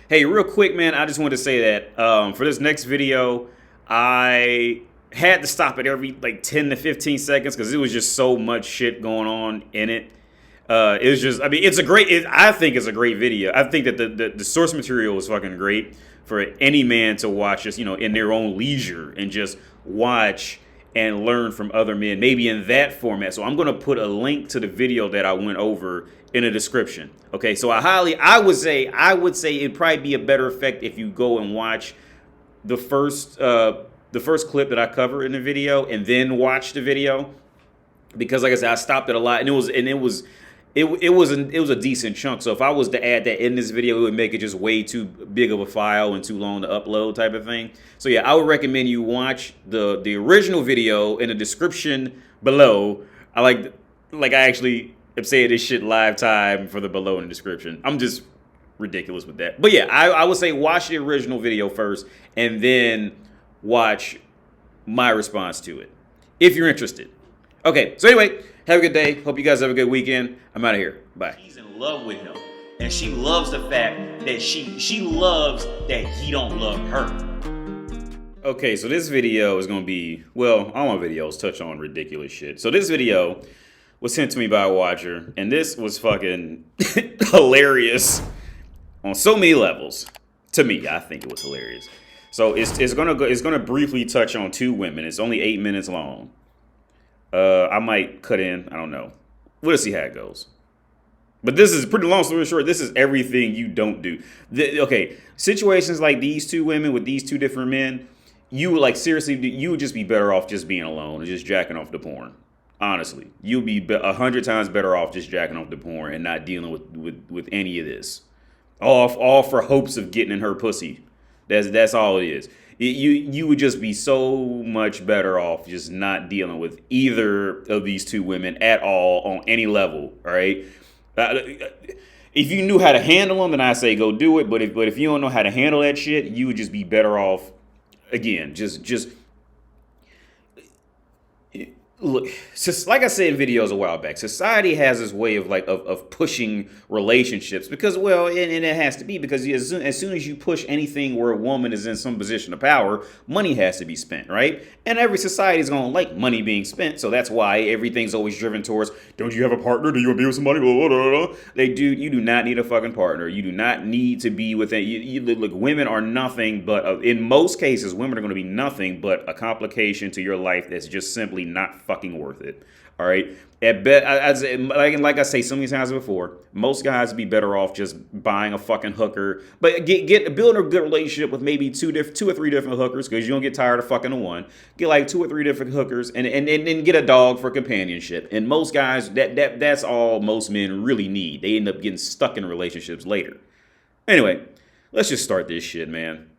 Hey, real quick, man, I just wanted to say that for this next video, I had to stop it every like 10 to 15 seconds because it was just so much shit going on in it. It was just, I mean, I think it's a great video. I think that the source material is fucking great for any man to watch just, in their own leisure and just watch and learn from other men, maybe in that format. So I'm going to put a link to the video that I went over in the description. Okay, so I would say it'd probably be a better effect if you go and watch the first clip that I cover in the video and then watch the video, because like I said, I stopped it a lot, and it was a decent chunk. So if I was to add that in this video, it would make it just way too big of a file and too long to upload type of thing. So yeah, I would recommend you watch the original video in the description below. I actually am saying this shit live time for the below in the description. I'm just ridiculous with that. But yeah, I would say watch the original video first and then watch my response to it if you're interested. Okay, so anyway, have a good day. Hope you guys have a good weekend. I'm out of here. Bye. She's in love with him, and she loves the fact that she loves that he don't love her. Okay, so this video is going to be, well, all my videos touch on ridiculous shit. So this video was sent to me by a watcher, and this was fucking hilarious on so many levels. To me, I think it was hilarious. So it's gonna briefly touch on two women. It's only 8 minutes long. I might cut in. I don't know. We'll see how it goes. But this is pretty long story short. This is everything you don't do. Okay, situations like these two women with these two different men, you would seriously, you would just be better off just being alone and just jacking off the porn. Honestly, you'd be 100 times better off just jacking off the porn and not dealing with any of this. All for hopes of getting in her pussy. That's all it is. You would just be so much better off just not dealing with either of these two women at all on any level. All right. If you knew how to handle them, then I say go do it. But if you don't know how to handle that shit, you would just be better off. Again, just look, like I said in videos a while back, society has this way of pushing relationships because, well, and it has to be because as soon as you push anything where a woman is in some position of power, money has to be spent, right? And every society is going to like money being spent, so that's why everything's always driven towards, don't you have a partner? Do you want to be with somebody? Blah, blah, blah, blah. You do not need a fucking partner. You do not need to be with look, women are nothing but, in most cases, women are going to be nothing but a complication to your life that's just simply not fucking worth it. All right. At best, like I say so many times before, most guys would be better off just buying a fucking hooker, but building a good relationship with maybe two or three different hookers, because you don't get tired of fucking one. Get like 2 or 3 different hookers and get a dog for companionship. And most guys, that's all most men really need. They end up getting stuck in relationships later. Anyway, let's just start this shit, man.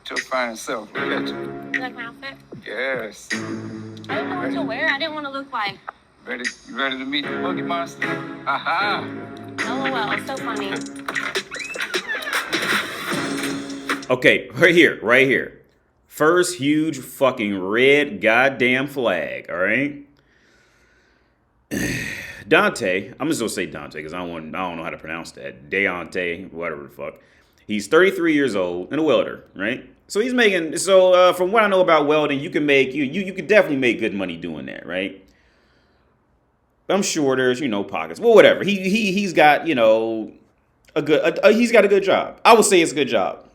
Your fine self. Look at you. You like my outfit? Yes. I didn't know what to wear. I didn't want to look like. You ready to meet the Boogie Monster? Aha! LOL, it's so funny. Okay, right here. First huge fucking red goddamn flag, all right? Deontay, I'm just gonna say Deontay because I don't know how to pronounce that. Deontay, whatever the fuck. He's 33 years old and a welder, right? So he's making, from what I know about welding, you can make, you could definitely make good money doing that, right? I'm sure there's, pockets. Well, whatever. He's got, he's got a good job. I would say it's a good job.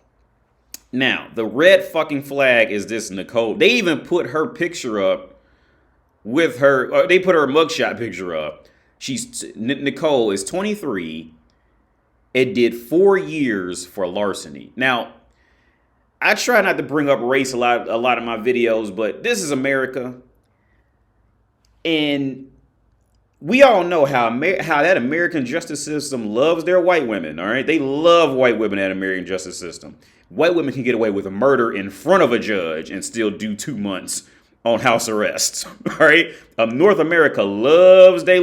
Now, the red fucking flag is this Nicole. They even put her picture up with her, they put her mugshot picture up. Nicole is 23. It did 4 years for larceny. Now, I try not to bring up race a lot of my videos, but this is America. And we all know how that American justice system loves their white women, all right? They love white women in that American justice system. White women can get away with a murder in front of a judge and still do 2 months on house arrest, all right? North America loves their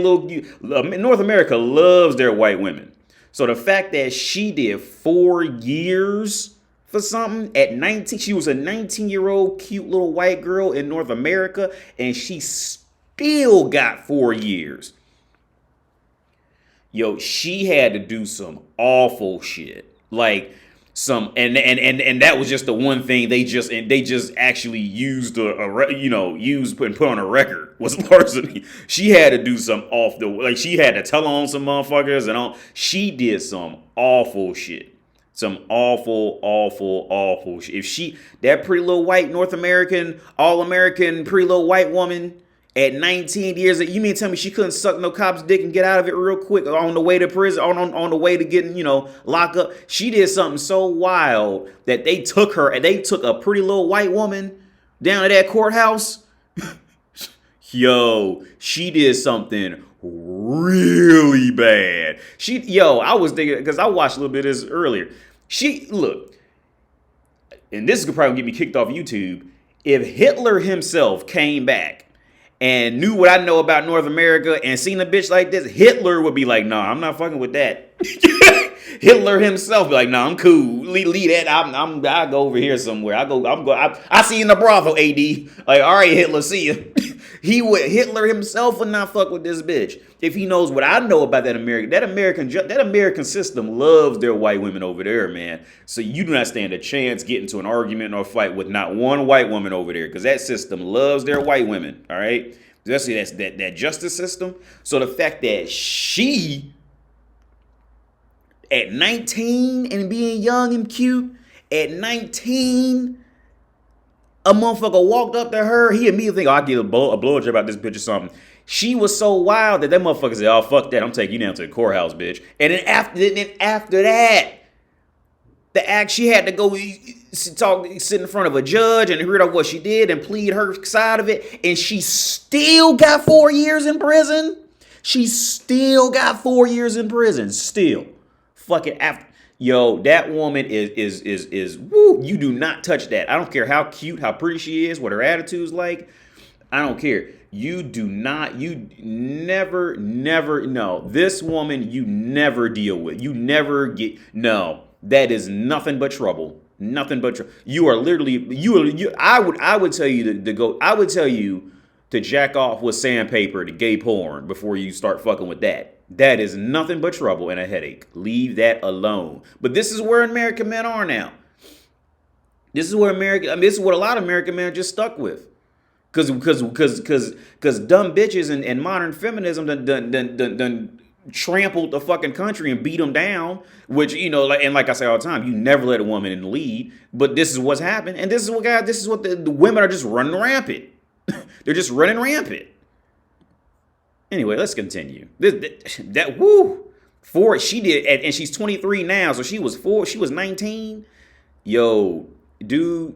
white women. So the fact that she did 4 years for something at 19, she was a 19-year-old cute little white girl in North America, and she still got 4 years. Yo, she had to do some awful shit. Like some and that was just the one thing they just actually used used and put on a record was larceny. She had to do some off the like she had to tell on some motherfuckers and all. She did some awful shit. Some awful shit. If that pretty little white North American, all-American pretty little white woman at 19 years, you mean tell me she couldn't suck no cop's dick and get out of it real quick on the way to prison, on the way to getting, locked up? She did something so wild that they took her and they took a pretty little white woman down to that courthouse. Yo, she did something really bad. I was thinking, because I watched a little bit of this earlier. And this is probably gonna get me kicked off YouTube. If Hitler himself came back and knew what I know about North America and seen a bitch like this, Hitler would be like, nah, I'm not fucking with that. Hitler himself be like, nah, I'm cool. Leave that. I'll go over here somewhere. I see you in the brothel, AD. Like, all right, Hitler, see you. Hitler himself would not fuck with this bitch if he knows what I know about that American system loves their white women over there, man. So you do not stand a chance getting into an argument or fight with not one white woman over there, because that system loves their white women. All right, especially that justice system. So the fact that she at 19 and being young and cute at 19. A motherfucker walked up to her. He immediately think, I'll give a blowjob about this bitch or something. She was so wild that motherfucker said, oh, fuck that. I'm taking you down to the courthouse, bitch. And then after that, the act, she had to go sit in front of a judge and hear what she did and plead her side of it. And she still got 4 years in prison. She still got 4 years in prison. Still. Fucking after. Yo, that woman is woo, you do not touch that. I don't care how cute, how pretty she is, what her attitude's like. I don't care. You never, no. This woman, you never deal with. You never get, no. That is nothing but trouble. Nothing but trouble. You are literally, I would tell you to go, I would tell you to jack off with sandpaper to gay porn before you start fucking with that. That is nothing but trouble and a headache. Leave that alone. But this is where American men are now. This is what a lot of American men are just stuck with. Cause dumb bitches and modern feminism done trampled the fucking country and beat them down. Which, like I say all the time, you never let a woman in the lead. But this is what's happened. And this is what the women are just running rampant. They're just running rampant. Anyway, let's continue. She did, and she's 23 now, so she was 19. Yo, dude,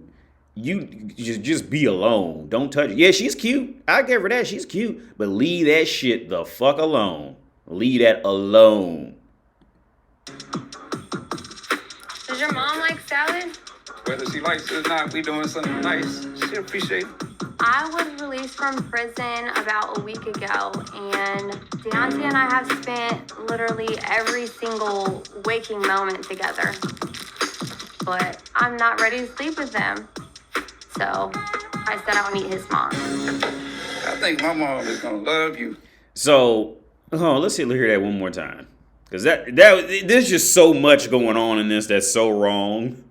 you just be alone. Don't touch it. Yeah, she's cute. I give her that. She's cute. But leave that shit the fuck alone. Leave that alone. Does your mom like salad? Whether she likes it or not, we doing something nice. She appreciate it. I was released from prison about a week ago, and Deontay and I have spent literally every single waking moment together. But I'm not ready to sleep with them. So I said I'll meet his mom. I think my mom is gonna love you. So, let's hear that one more time. Because there's just so much going on in this that's so wrong.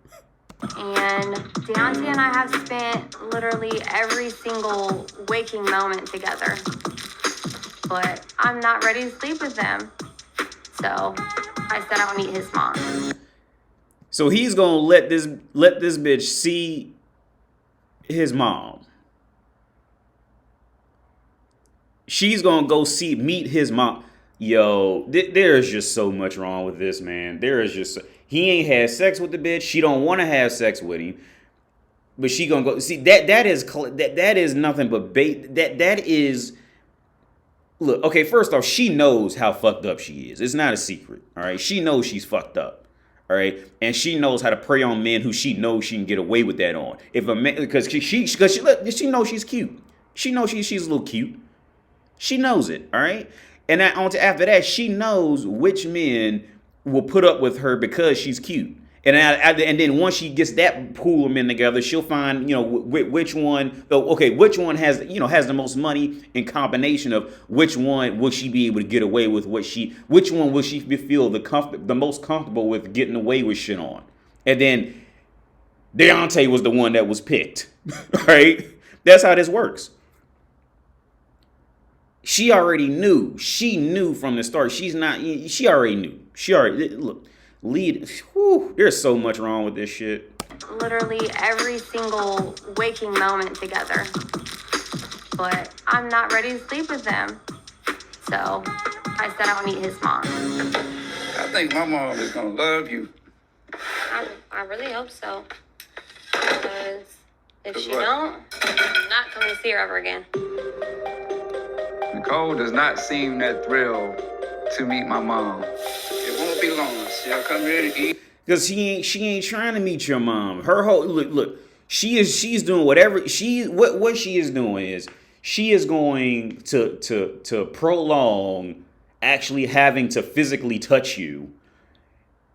And Deontay and I have spent literally every single waking moment together. But I'm not ready to sleep with them. So I said I'll meet his mom. So he's gonna let this bitch see his mom. She's gonna go meet his mom. Yo, there's just so much wrong with this, man. He ain't had sex with the bitch. She don't want to have sex with him, but she gonna go see that is nothing but bait. That is. Look, okay. First off, she knows how fucked up she is. It's not a secret. All right, she knows she's fucked up. All right, and she knows how to prey on men who she knows she can get away with that on. If a man, because she knows she's cute. She knows she's a little cute. She knows it. All right, and after that, she knows which men will put up with her because she's cute. And then once she gets that pool of men together, she'll find, you know, which one. Okay, which one has, you know, has the most money in combination of which one will she be able to get away with which one will she feel the most comfortable with getting away with shit on. And then Deontay was the one that was picked, right? That's how this works. She already knew. She knew from the start. She already knew. Look. There's so much wrong with this shit. Literally every single waking moment together. But I'm not ready to sleep with them. So I said I'll meet his mom. I think my mom is gonna love you. I really hope so. Because if she what? don't, I'm not coming to see her ever again. Nicole does not seem that thrilled to meet my mom. It won't be long. She'll come here to eat. Because she ain't trying to meet your mom. Her whole look, she's doing whatever what she is doing is she is going to prolong actually having to physically touch you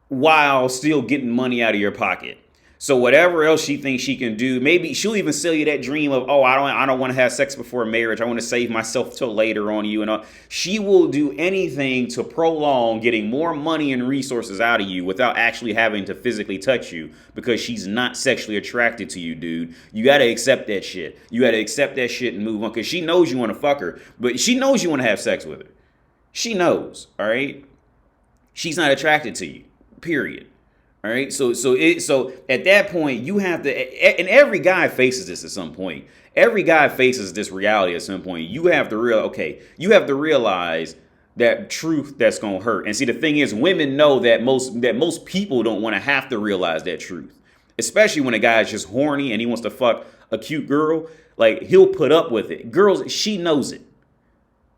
while still getting money out of your pocket. So whatever else she thinks she can do, maybe she'll even sell you that dream of, oh, I don't want to have sex before marriage. I want to save myself till later on you. And all. She will do anything to prolong getting more money and resources out of you without actually having to physically touch you, because she's not sexually attracted to you, dude. You got to accept that shit. You got to accept that shit and move on, because she knows you want to fuck her, but she knows you want to have sex with her. She knows, all right? She's not attracted to you, period. All right, so at that point you have to, and every guy faces this at some point. Every guy faces this reality at some point. You have to realize that truth that's gonna hurt. And see, the thing is, women know that most people don't want to have to realize that truth, especially when a guy is just horny and he wants to fuck a cute girl. Like, he'll put up with it. Girls, she knows it.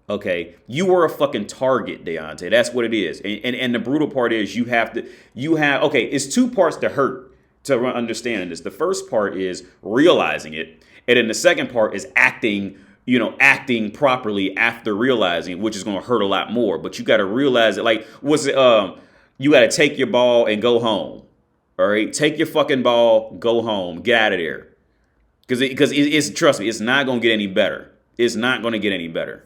Okay, you were a fucking target, Deontay. That's what it is. And the brutal part is okay, it's two parts to hurt to understand this. The first part is realizing it. And then the second part is acting properly after realizing it, which is going to hurt a lot more. But you got to realize it. Like, you got to take your ball and go home. All right, take your fucking ball, go home, get out of there. Because it's trust me, it's not going to get any better. It's not going to get any better.